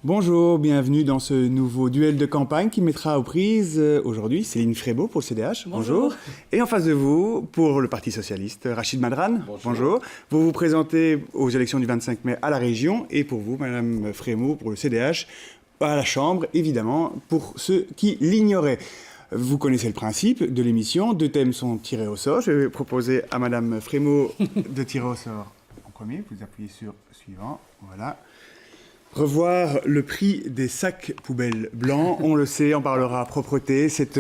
Bonjour, bienvenue dans ce nouveau duel de campagne qui mettra aux prises aujourd'hui Céline Frébault pour le CDH. Bonjour. Et en face de vous, pour le Parti Socialiste, Rachid Madran. Bonjour. Vous vous présentez aux élections du 25 mai à la région et pour vous, Madame Frébault, pour le CDH, à la Chambre, évidemment, pour ceux qui l'ignoraient. Vous connaissez le principe de l'émission, 2 thèmes sont tirés au sort. Je vais proposer à Madame Frébault de tirer au sort en premier. Vous appuyez sur suivant, voilà. Revoir le prix des sacs poubelles blancs, on le sait, on parlera propreté. C'est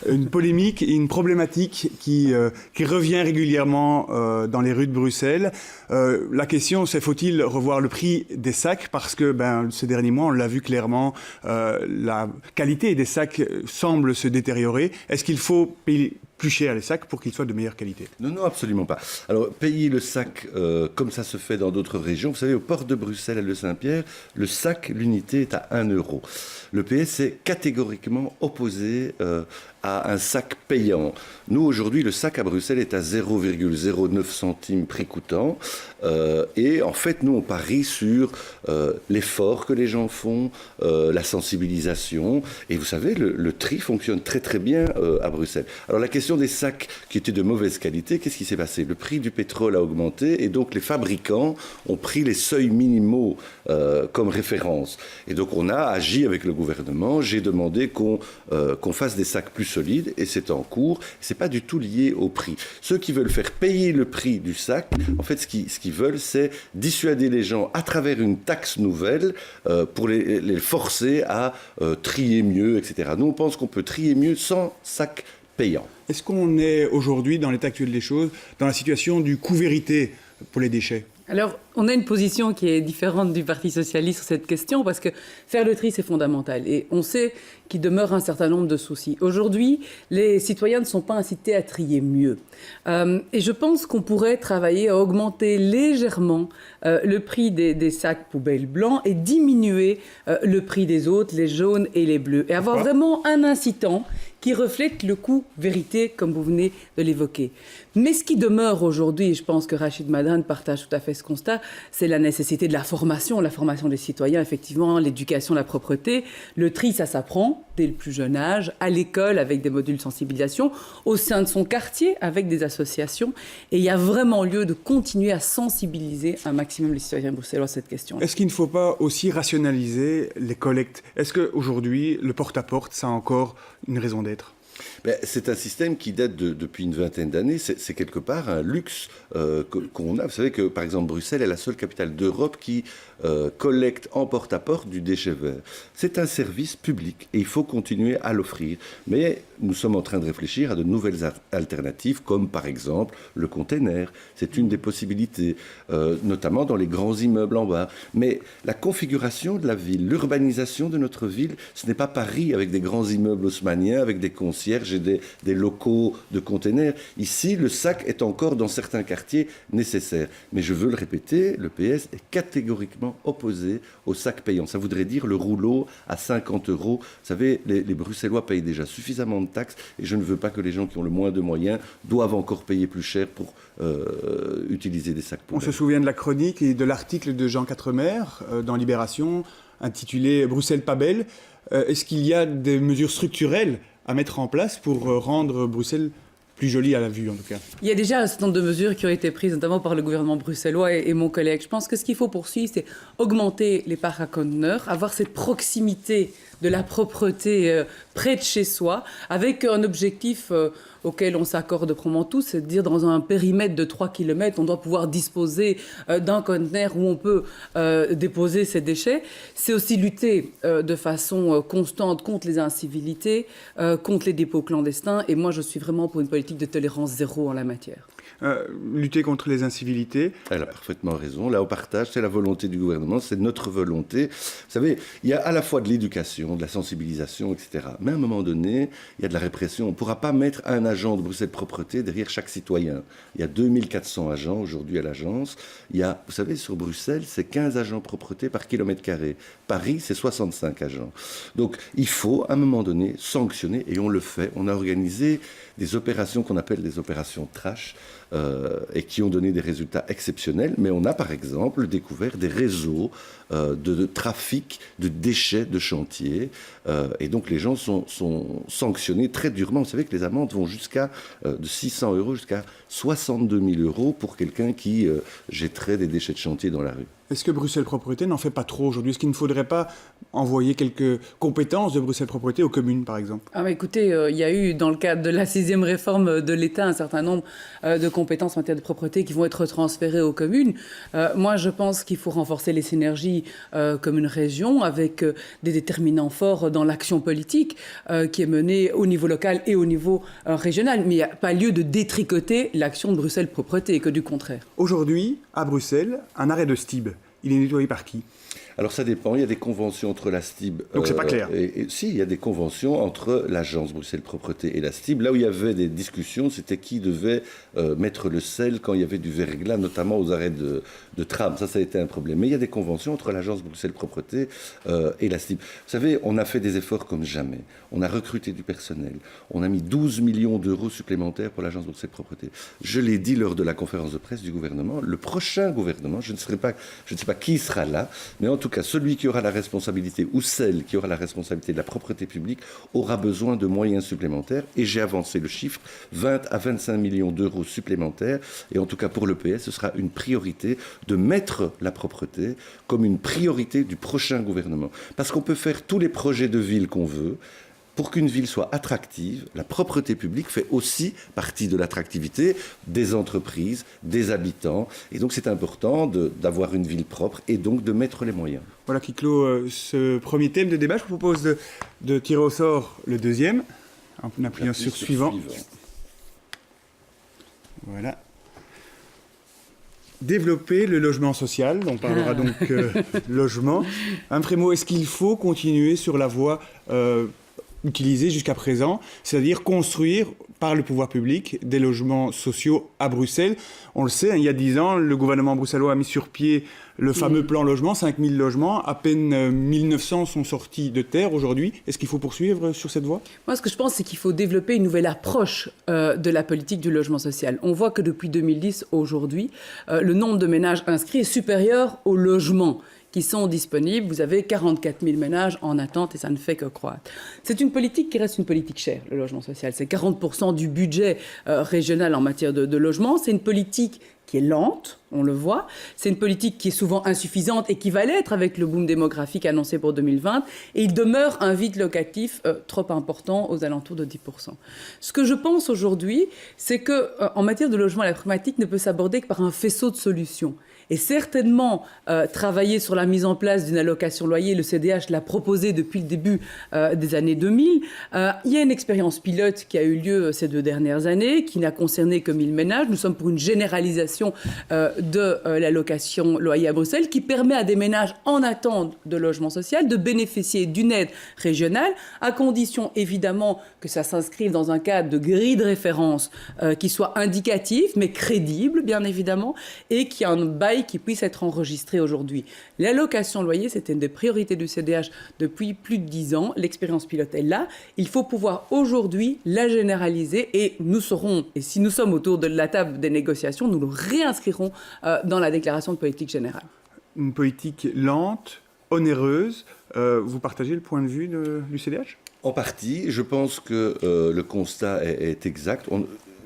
une polémique et une problématique qui revient régulièrement dans les rues de Bruxelles. La question, c'est faut-il revoir le prix des sacs? Parce que ces derniers mois, on l'a vu clairement, la qualité des sacs semble se détériorer. Est-ce qu'il faut payer plus cher les sacs pour qu'ils soient de meilleure qualité? Non, non, absolument pas. Alors, payer le sac comme ça se fait dans d'autres régions. Vous savez, au port de Bruxelles et de Saint-Pierre, le sac, l'unité est à 1 euro. Le PS est catégoriquement opposé à un sac payant. Nous, aujourd'hui, le sac à Bruxelles est à 0,09 centimes prix coûtant. Et en fait, nous, on parie sur l'effort que les gens font, la sensibilisation. Et vous savez, le tri fonctionne très très bien à Bruxelles. Alors la question des sacs qui étaient de mauvaise qualité, qu'est-ce qui s'est passé? Le prix du pétrole a augmenté et donc les fabricants ont pris les seuils minimaux comme référence. Et donc on a agi avec le gouvernement. J'ai demandé qu'on fasse des sacs plus solides et c'est en cours. C'est pas du tout lié au prix. Ceux qui veulent faire payer le prix du sac, en fait, ce qu'ils veulent, c'est dissuader les gens à travers une taxe nouvelle pour les forcer à trier mieux, etc. Nous, on pense qu'on peut trier mieux sans sac payant. Est-ce qu'on est aujourd'hui, dans l'état actuel des choses, dans la situation du coût-vérité pour les déchets? Alors, on a une position qui est différente du Parti Socialiste sur cette question parce que faire le tri, c'est fondamental. Et on sait qu'il demeure un certain nombre de soucis. Aujourd'hui, les citoyens ne sont pas incités à trier mieux. Et je pense qu'on pourrait travailler à augmenter légèrement le prix des sacs poubelles blancs et diminuer le prix des autres, les jaunes et les bleus. Et avoir vraiment un incitant qui reflète le coût vérité, comme vous venez de l'évoquer. Mais ce qui demeure aujourd'hui, et je pense que Rachid Madran partage tout à fait ce constat, c'est la nécessité de la formation des citoyens, effectivement, l'éducation, la propreté. Le tri, ça s'apprend dès le plus jeune âge, à l'école avec des modules de sensibilisation, au sein de son quartier avec des associations. Et il y a vraiment lieu de continuer à sensibiliser un maximum les citoyens bruxellois à cette question. Est-ce qu'il ne faut pas aussi rationaliser les collectes? Est-ce qu'aujourd'hui, le porte-à-porte, ça a encore une raison d'être? C'est un système qui date depuis une vingtaine d'années. C'est quelque part un luxe qu'on a. Vous savez que, par exemple, Bruxelles est la seule capitale d'Europe qui collecte en porte-à-porte du déchet vert. C'est un service public et il faut continuer à l'offrir. Mais nous sommes en train de réfléchir à de nouvelles alternatives, comme par exemple le container. C'est une des possibilités, notamment dans les grands immeubles en bas. Mais la configuration de la ville, l'urbanisation de notre ville, ce n'est pas Paris avec des grands immeubles haussmanniens, avec des concierges et des locaux de containers. Ici, le sac est encore dans certains quartiers nécessaire. Mais je veux le répéter, le PS est catégoriquement opposé au sac payant. Ça voudrait dire le rouleau à 50 euros. Vous savez, les Bruxellois payent déjà suffisamment de taxes et je ne veux pas que les gens qui ont le moins de moyens doivent encore payer plus cher pour utiliser des sacs poubelles. On se souvient de la chronique et de l'article de Jean Quatremer dans Libération intitulé « Bruxelles pas belle ». Est-ce qu'il y a des mesures structurelles à mettre en place pour rendre Bruxelles plus jolie à la vue, en tout cas? Il y a déjà un certain nombre de mesures qui ont été prises, notamment par le gouvernement bruxellois et mon collègue. Je pense que ce qu'il faut poursuivre, c'est augmenter les parcs à conteneurs, avoir cette proximité de la propreté près de chez soi, avec un objectif auquel on s'accorde probablement tous, c'est de dire dans un périmètre de 3 km, on doit pouvoir disposer d'un conteneur où on peut déposer ses déchets. C'est aussi lutter de façon constante contre les incivilités, contre les dépôts clandestins. Et moi, je suis vraiment pour une politique de tolérance zéro en la matière. Lutter contre les incivilités. Elle a parfaitement raison. Là, au partage, c'est la volonté du gouvernement, c'est notre volonté. Vous savez, il y a à la fois de l'éducation, de la sensibilisation, etc. Mais à un moment donné, il y a de la répression. On ne pourra pas mettre un agent de Bruxelles Propreté derrière chaque citoyen. Il y a 2400 agents aujourd'hui à l'agence. Il y a, vous savez, sur Bruxelles, c'est 15 agents propreté par kilomètre carré. Paris, c'est 65 agents. Donc, il faut, à un moment donné, sanctionner, et on le fait. On a organisé des opérations qu'on appelle des opérations trash, et qui ont donné des résultats exceptionnels. Mais on a, par exemple, découvert des réseaux de trafic de déchets de chantier. Et donc, les gens sont sanctionnés très durement. Vous savez que les amendes vont jusqu'à de 600 € jusqu'à 62 000 € pour quelqu'un qui jetterait des déchets de chantier dans la rue. Est-ce que Bruxelles Propreté n'en fait pas trop aujourd'hui? Est-ce qu'il ne faudrait pas envoyer quelques compétences de Bruxelles Propreté aux communes, par exemple? Écoutez, il y a eu, dans le cadre de la 6e réforme de l'État, un certain nombre de compétences en matière de propreté qui vont être transférées aux communes. Moi, je pense qu'il faut renforcer les synergies commune-région avec des déterminants forts dans l'action politique qui est menée au niveau local et au niveau régional. Mais il n'y a pas lieu de détricoter l'action de Bruxelles Propreté, que du contraire. Aujourd'hui, à Bruxelles, un arrêt de Stib, il est nettoyé par qui? Alors ça dépend, il y a des conventions entre la STIB... Donc c'est pas clair. Si, il y a des conventions entre l'agence Bruxelles Propreté et la STIB. Là où il y avait des discussions, c'était qui devait mettre le sel quand il y avait du verglas, notamment aux arrêts de tram. Ça a été un problème. Mais il y a des conventions entre l'agence Bruxelles Propreté et la STIB. Vous savez, on a fait des efforts comme jamais. On a recruté du personnel. On a mis 12 millions d'euros supplémentaires pour l'agence Bruxelles Propreté. Je l'ai dit lors de la conférence de presse du gouvernement. Le prochain gouvernement, je ne sais pas qui sera là, mais en tout cas, celui qui aura la responsabilité ou celle qui aura la responsabilité de la propreté publique aura besoin de moyens supplémentaires. Et j'ai avancé le chiffre, 20 à 25 millions d'euros supplémentaires. Et en tout cas, pour le PS, ce sera une priorité de mettre la propreté comme une priorité du prochain gouvernement. Parce qu'on peut faire tous les projets de ville qu'on veut. Pour qu'une ville soit attractive, la propreté publique fait aussi partie de l'attractivité des entreprises, des habitants. Et donc c'est important d'avoir une ville propre et donc de mettre les moyens. Voilà qui clôt ce premier thème de débat. Je vous propose de tirer au sort le deuxième, en appuyant sur suivant. Voilà. Développer le logement social, on parlera donc logement. Frémo, est-ce qu'il faut continuer sur la voie utilisé jusqu'à présent, c'est-à-dire construire par le pouvoir public des logements sociaux à Bruxelles? On le sait, il y a 10 ans, le gouvernement bruxellois a mis sur pied le fameux plan logement, 5000 logements, à peine 1900 sont sortis de terre aujourd'hui. Est-ce qu'il faut poursuivre sur cette voie? Moi, ce que je pense, c'est qu'il faut développer une nouvelle approche de la politique du logement social. On voit que depuis 2010, aujourd'hui, le nombre de ménages inscrits est supérieur au logement qui sont disponibles. Vous avez 44 000 ménages en attente et ça ne fait que croître. C'est une politique qui reste une politique chère, le logement social. C'est 40% du budget régional en matière de logement. C'est une politique qui est lente, on le voit. C'est une politique qui est souvent insuffisante et qui va l'être avec le boom démographique annoncé pour 2020. Et il demeure un vide locatif trop important, aux alentours de 10%. Ce que je pense aujourd'hui, c'est qu'en matière de logement, la problématique ne peut s'aborder que par un faisceau de solutions. Et certainement, travailler sur la mise en place d'une allocation loyer, le CDH l'a proposé depuis le début des années 2000. Il y a une expérience pilote qui a eu lieu ces 2 dernières années, qui n'a concerné que 1000 ménages. Nous sommes pour une généralisation de l'allocation loyer à Bruxelles, qui permet à des ménages en attente de logement social de bénéficier d'une aide régionale, à condition évidemment que ça s'inscrive dans un cadre de grille de référence qui soit indicatif, mais crédible, bien évidemment, et qui a un bail qui puisse être enregistré aujourd'hui. L'allocation loyer, c'était une des priorités du CDH depuis plus de 10 ans. L'expérience pilote est là. Il faut pouvoir aujourd'hui la généraliser et nous saurons, et si nous sommes autour de la table des négociations, nous le réinscrirons dans la déclaration de politique générale. Une politique lente, onéreuse. Vous partagez le point de vue du CDH ? En partie. Je pense que le constat est exact.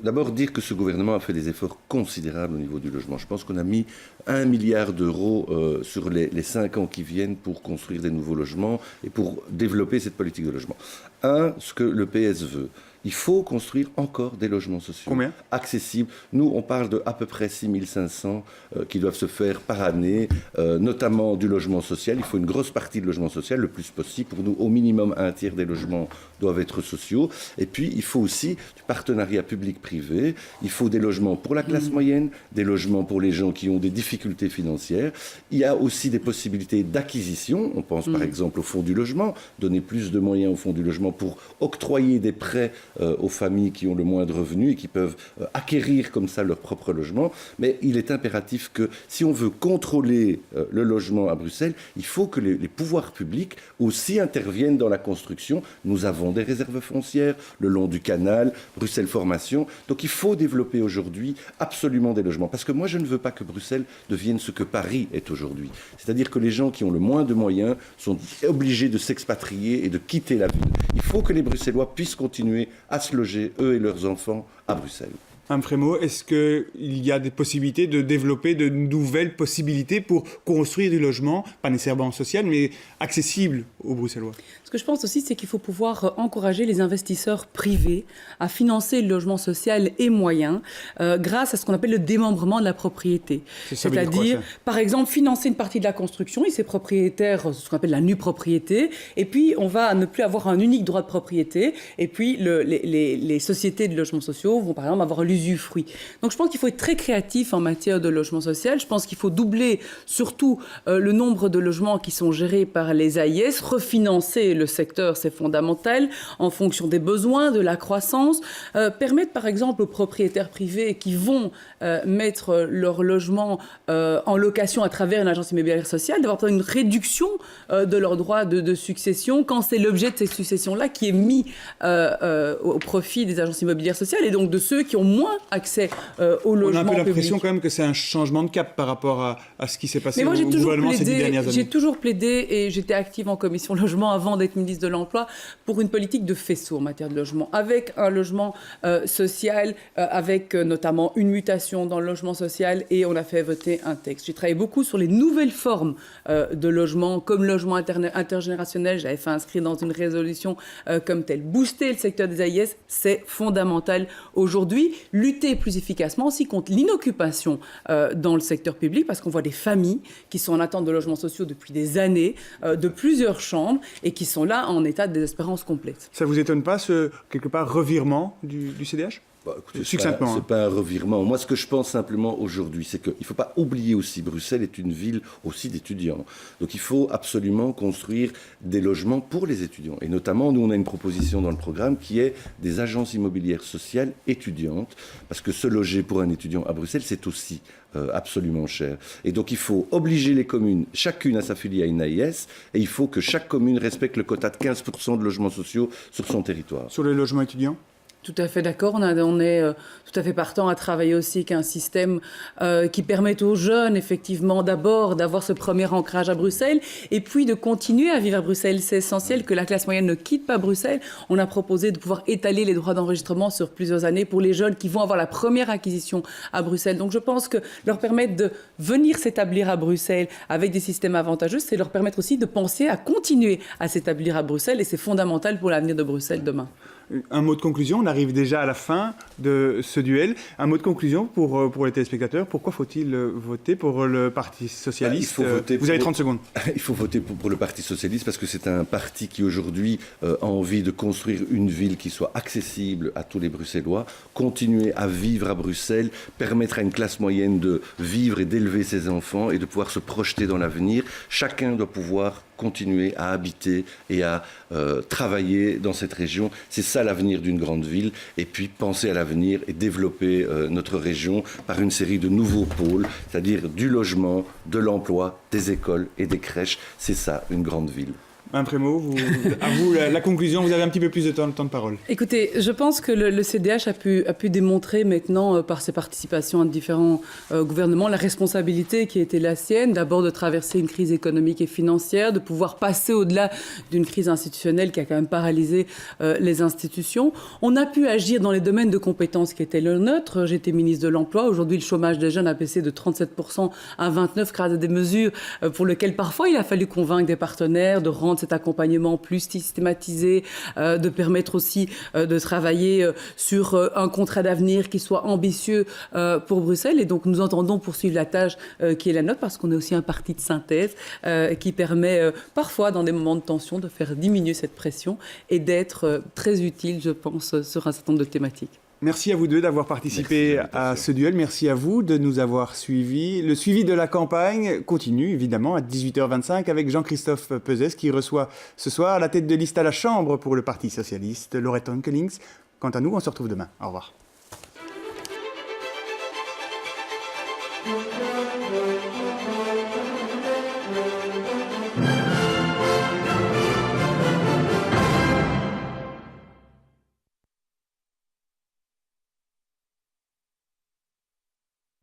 D'abord, dire que ce gouvernement a fait des efforts considérables au niveau du logement. Je pense qu'on a mis 1 milliard d'euros sur les 5 ans qui viennent pour construire des nouveaux logements et pour développer cette politique de logement. Ce que le PS veut, il faut construire encore des logements sociaux. Combien ? Accessibles. Nous, on parle de à peu près 6500 qui doivent se faire par année, notamment du logement social. Il faut une grosse partie de logement social, le plus possible. Pour nous, au minimum, un tiers des logements doivent être sociaux. Et puis, il faut aussi du partenariat public-privé. Il faut des logements pour la classe moyenne, des logements pour les gens qui ont des difficultés financières. Il y a aussi des possibilités d'acquisition. On pense par exemple au fonds du logement, donner plus de moyens au fonds du logement pour octroyer des prêts aux familles qui ont le moins de revenus et qui peuvent acquérir comme ça leur propre logement. Mais il est impératif que si on veut contrôler le logement à Bruxelles, il faut que les pouvoirs publics aussi interviennent dans la construction. Nous avons des réserves foncières le long du canal, Bruxelles Formation. Donc il faut développer aujourd'hui absolument des logements. Parce que moi, je ne veux pas que Bruxelles devienne ce que Paris est aujourd'hui. C'est-à-dire que les gens qui ont le moins de moyens sont obligés de s'expatrier et de quitter la ville. Il faut que les Bruxellois puissent continuer à se loger, eux et leurs enfants, à Bruxelles. Mme Frémaux, est-ce qu'il y a des possibilités de développer de nouvelles possibilités pour construire du logement, pas nécessairement social, mais accessible aux Bruxellois ? Ce que je pense aussi, c'est qu'il faut pouvoir encourager les investisseurs privés à financer le logement social et moyen grâce à ce qu'on appelle le démembrement de la propriété. C'est-à-dire, par exemple, financer une partie de la construction, et ses propriétaires, ce qu'on appelle la nue propriété, et puis on va ne plus avoir un unique droit de propriété, et puis les sociétés de logements sociaux vont par exemple avoir l'usufruit. Donc je pense qu'il faut être très créatif en matière de logement social. Je pense qu'il faut doubler surtout le nombre de logements qui sont gérés par les AIS, refinancer le secteur, c'est fondamental, en fonction des besoins, de la croissance, permettre par exemple aux propriétaires privés qui vont mettre leur logement en location à travers une agence immobilière sociale, d'avoir une réduction de leurs droits de succession quand c'est l'objet de cette succession-là qui est mis au profit des agences immobilières sociales et donc de ceux qui ont moins accès au logement public. On a un peu l'impression quand même que c'est un changement de cap par rapport à ce qui s'est passé au gouvernement ces 10 dernières années. J'ai toujours plaidé, et j'étais active en commission logement avant d'être ministre de l'Emploi, pour une politique de faisceau en matière de logement, avec un logement social, avec notamment une mutation dans le logement social, et on a fait voter un texte. J'ai travaillé beaucoup sur les nouvelles formes de logement, comme logement intergénérationnel. J'avais fait inscrire dans une résolution comme telle. Booster le secteur des AIS, c'est fondamental aujourd'hui. Lutter plus efficacement aussi contre l'inoccupation dans le secteur public, parce qu'on voit des familles qui sont en attente de logements sociaux depuis des années, de plusieurs chambres, et qui sont là en état de désespérance complète. Ça vous étonne pas, quelque part, revirement du CDH ? Écoutez, succinctement. C'est pas un revirement. Moi, ce que je pense simplement aujourd'hui, c'est qu'il ne faut pas oublier aussi, Bruxelles est une ville aussi d'étudiants. Donc il faut absolument construire des logements pour les étudiants. Et notamment, nous, on a une proposition dans le programme qui est des agences immobilières sociales étudiantes. Parce que se loger pour un étudiant à Bruxelles, c'est aussi absolument cher. Et donc il faut obliger les communes, chacune à s'affilier à une AIS, et il faut que chaque commune respecte le quota de 15% de logements sociaux sur son territoire. Sur les logements étudiants ? Tout à fait d'accord. On est tout à fait partant à travailler aussi qu'un système qui permette aux jeunes, effectivement, d'abord d'avoir ce premier ancrage à Bruxelles et puis de continuer à vivre à Bruxelles. C'est essentiel que la classe moyenne ne quitte pas Bruxelles. On a proposé de pouvoir étaler les droits d'enregistrement sur plusieurs années pour les jeunes qui vont avoir la première acquisition à Bruxelles. Donc je pense que leur permettre de venir s'établir à Bruxelles avec des systèmes avantageux, c'est leur permettre aussi de penser à continuer à s'établir à Bruxelles et c'est fondamental pour l'avenir de Bruxelles demain. Un mot de conclusion, on arrive déjà à la fin de ce duel. Un mot de conclusion pour les téléspectateurs. Pourquoi faut-il voter pour le Parti Socialiste ? Vous avez 30 secondes. Il faut voter pour le Parti Socialiste parce que c'est un parti qui aujourd'hui a envie de construire une ville qui soit accessible à tous les Bruxellois, continuer à vivre à Bruxelles, permettre à une classe moyenne de vivre et d'élever ses enfants et de pouvoir se projeter dans l'avenir. Chacun doit pouvoir continuer à habiter et à travailler dans cette région. C'est ça l'avenir d'une grande ville. Et puis penser à l'avenir et développer notre région par une série de nouveaux pôles, c'est-à-dire du logement, de l'emploi, des écoles et des crèches. C'est ça, une grande ville. Mme Frémaux, à vous la conclusion, vous avez un petit peu plus de temps de parole. Écoutez, je pense que le CDH a pu démontrer maintenant, par ses participations à différents gouvernements, la responsabilité qui a été la sienne, d'abord de traverser une crise économique et financière, de pouvoir passer au-delà d'une crise institutionnelle qui a quand même paralysé les institutions. On a pu agir dans les domaines de compétences qui étaient le nôtre. J'étais ministre de l'Emploi. Aujourd'hui, le chômage des jeunes a baissé de 37% à 29% grâce à des mesures pour lesquelles parfois il a fallu convaincre des partenaires de rendre rendre cet accompagnement plus systématisé, de permettre aussi de travailler sur un contrat d'avenir qui soit ambitieux pour Bruxelles. Et donc, nous entendons poursuivre la tâche qui est la nôtre parce qu'on est aussi un parti de synthèse qui permet parfois, dans des moments de tension, de faire diminuer cette pression et d'être très utile, je pense, sur un certain nombre de thématiques. Merci à vous deux d'avoir participé à ce duel. Merci à vous de nous avoir suivis. Le suivi de la campagne continue évidemment à 18h25 avec Jean-Christophe Peuzès qui reçoit ce soir la tête de liste à la Chambre pour le Parti socialiste, Laurette Onkelings. Quant à nous, on se retrouve demain. Au revoir.